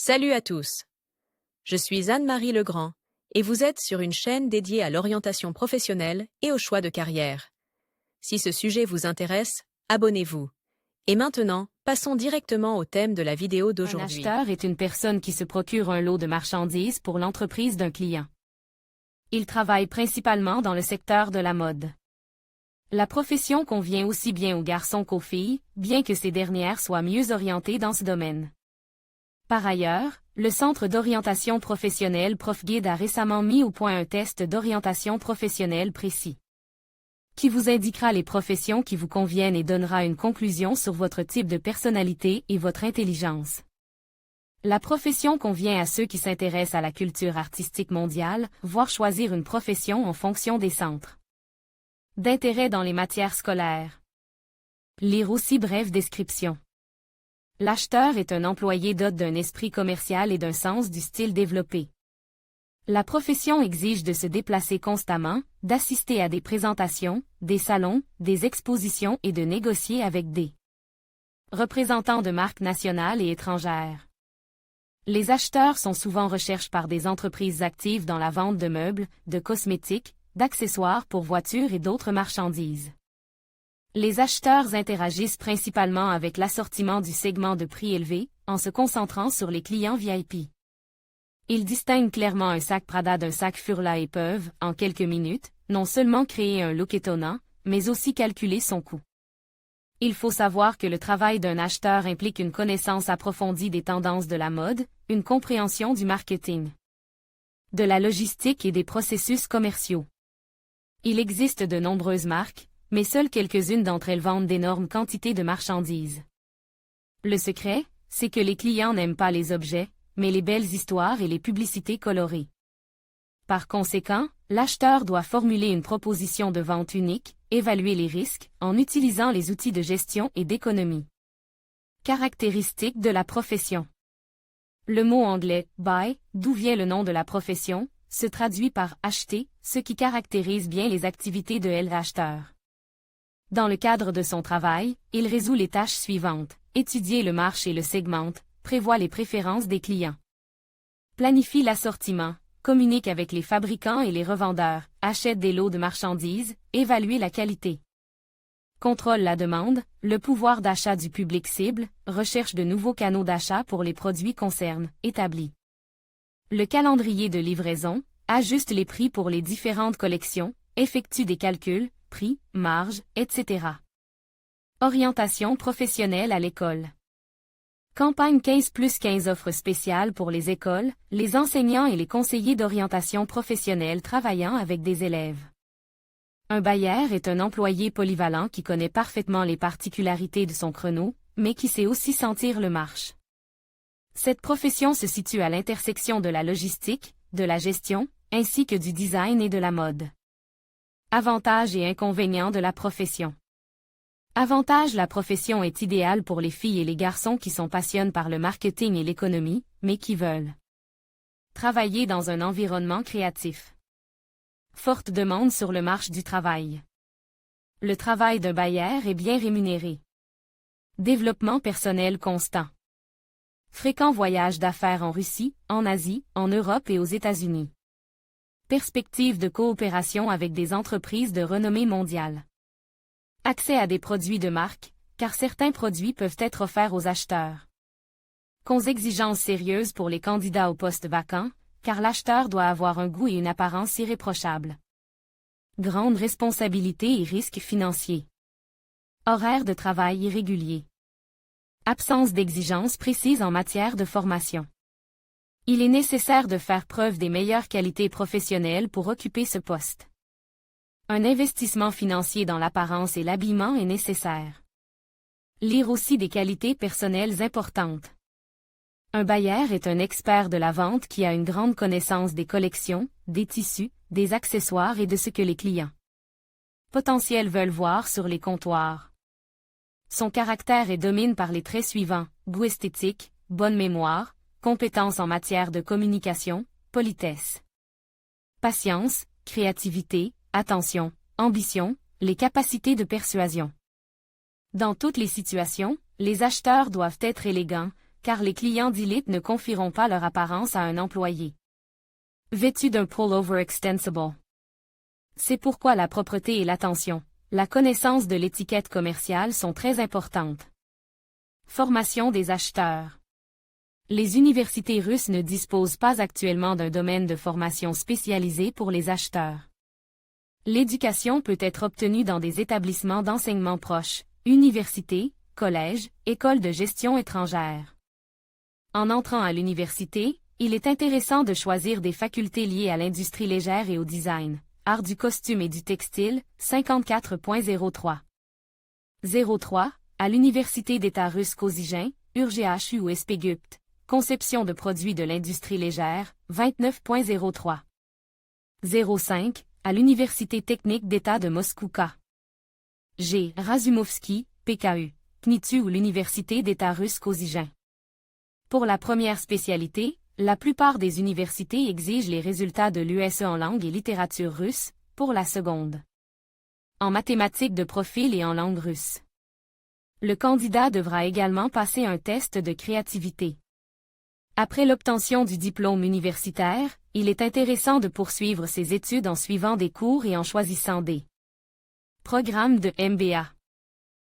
Salut à tous. Je suis Anne-Marie Legrand et vous êtes sur une chaîne dédiée à l'orientation professionnelle et au choix de carrière. Si ce sujet vous intéresse, abonnez-vous. Et maintenant, passons directement au thème de la vidéo Un d'aujourd'hui. acheteur est une personne qui se procure un lot de marchandises pour l'entreprise d'un client. Il travaille principalement dans le secteur de la mode. La profession convient aussi bien aux garçons qu'aux filles, bien que ces dernières soient mieux orientées dans ce domaine. Par ailleurs, le Centre d'orientation professionnelle ProfGuide a récemment mis au point un test d'orientation professionnelle précis, qui vous indiquera les professions qui vous conviennent et donnera une conclusion sur votre type de personnalité et votre intelligence. La profession convient à ceux qui s'intéressent à la culture artistique mondiale, voire choisir une profession en fonction des centres d'intérêt dans les matières scolaires. Lire aussi brève description. L'acheteur est un employé doté d'un esprit commercial et d'un sens du style développé. La profession exige de se déplacer constamment, d'assister à des présentations, des salons, des expositions et de négocier avec des représentants de marques nationales et étrangères. Les acheteurs sont souvent recherchés par des entreprises actives dans la vente de meubles, de cosmétiques, d'accessoires pour voitures et d'autres marchandises. Les acheteurs interagissent principalement avec l'assortiment du segment de prix élevé, en se concentrant sur les clients VIP. Ils distinguent clairement un sac Prada d'un sac Furla et peuvent, en quelques minutes, non seulement créer un look étonnant, mais aussi calculer son coût. Il faut savoir que le travail d'un acheteur implique une connaissance approfondie des tendances de la mode, une compréhension du marketing, de la logistique et des processus commerciaux. Il existe de nombreuses marques, mais seules quelques-unes d'entre elles vendent d'énormes quantités de marchandises. Le secret, c'est que les clients n'aiment pas les objets, mais les belles histoires et les publicités colorées. Par conséquent, l'acheteur doit formuler une proposition de vente unique, évaluer les risques, en utilisant les outils de gestion et d'économie. Caractéristiques de la profession. Le mot anglais « buy », d'où vient le nom de la profession, se traduit par « acheter », ce qui caractérise bien les activités de l'acheteur. Dans le cadre de son travail, il résout les tâches suivantes: étudier le marché et le segmente, prévoit les préférences des clients, planifie l'assortiment, communique avec les fabricants et les revendeurs, achète des lots de marchandises, évalue la qualité, contrôle la demande, le pouvoir d'achat du public cible, recherche de nouveaux canaux d'achat pour les produits concernés, établit le calendrier de livraison, ajuste les prix pour les différentes collections, effectue des calculs, prix, marge, etc. Orientation professionnelle à l'école. Campagne 15+15 offres spéciales pour les écoles, les enseignants et les conseillers d'orientation professionnelle travaillant avec des élèves. Un bailleur est un employé polyvalent qui connaît parfaitement les particularités de son créneau, mais qui sait aussi sentir le marché. Cette profession se situe à l'intersection de la logistique, de la gestion, ainsi que du design et de la mode. Avantages et inconvénients de la profession. Avantage: la profession est idéale pour les filles et les garçons qui sont passionnés par le marketing et l'économie, mais qui veulent travailler dans un environnement créatif. Forte demande sur le marché du travail. Le travail d'un bailleur est bien rémunéré. Développement personnel constant. Fréquents voyages d'affaires en Russie, en Asie, en Europe et aux États-Unis. Perspective de coopération avec des entreprises de renommée mondiale. Accès à des produits de marque, car certains produits peuvent être offerts aux acheteurs. Exigences sérieuses pour les candidats aux postes vacants, car l'acheteur doit avoir un goût et une apparence irréprochables. Grande responsabilité et risques financiers. Horaires de travail irréguliers. Absence d'exigences précises en matière de formation. Il est nécessaire de faire preuve des meilleures qualités professionnelles pour occuper ce poste. Un investissement financier dans l'apparence et l'habillement est nécessaire. Lire aussi des qualités personnelles importantes. Un bailleur est un expert de la vente qui a une grande connaissance des collections, des tissus, des accessoires et de ce que les clients potentiels veulent voir sur les comptoirs. Son caractère est dominé par les traits suivants: goût esthétique, bonne mémoire, compétences en matière de communication, politesse, patience, créativité, attention, ambition, les capacités de persuasion. Dans toutes les situations, les acheteurs doivent être élégants, car les clients d'élite ne confieront pas leur apparence à un employé vêtu d'un pullover extensible. C'est pourquoi la propreté et l'attention, la connaissance de l'étiquette commerciale sont très importantes. Formation des acheteurs. Les universités russes ne disposent pas actuellement d'un domaine de formation spécialisé pour les acheteurs. L'éducation peut être obtenue dans des établissements d'enseignement proches, universités, collèges, écoles de gestion étrangères. En entrant à l'université, il est intéressant de choisir des facultés liées à l'industrie légère et au design, art du costume et du textile, 54.03. 03, à l'Université d'État russe Kozygen, URGH ou SPGUPT, conception de produits de l'industrie légère, 29.03. 05, à l'Université technique d'État de Moscou K. G. Razumovsky, PKU, KNITU ou l'Université d'État russe Kozygen. Pour la première spécialité, la plupart des universités exigent les résultats de l'USE en langue et littérature russe, pour la seconde. En mathématiques de profil et en langue russe. Le candidat devra également passer un test de créativité. Après l'obtention du diplôme universitaire, il est intéressant de poursuivre ses études en suivant des cours et en choisissant des programmes de MBA.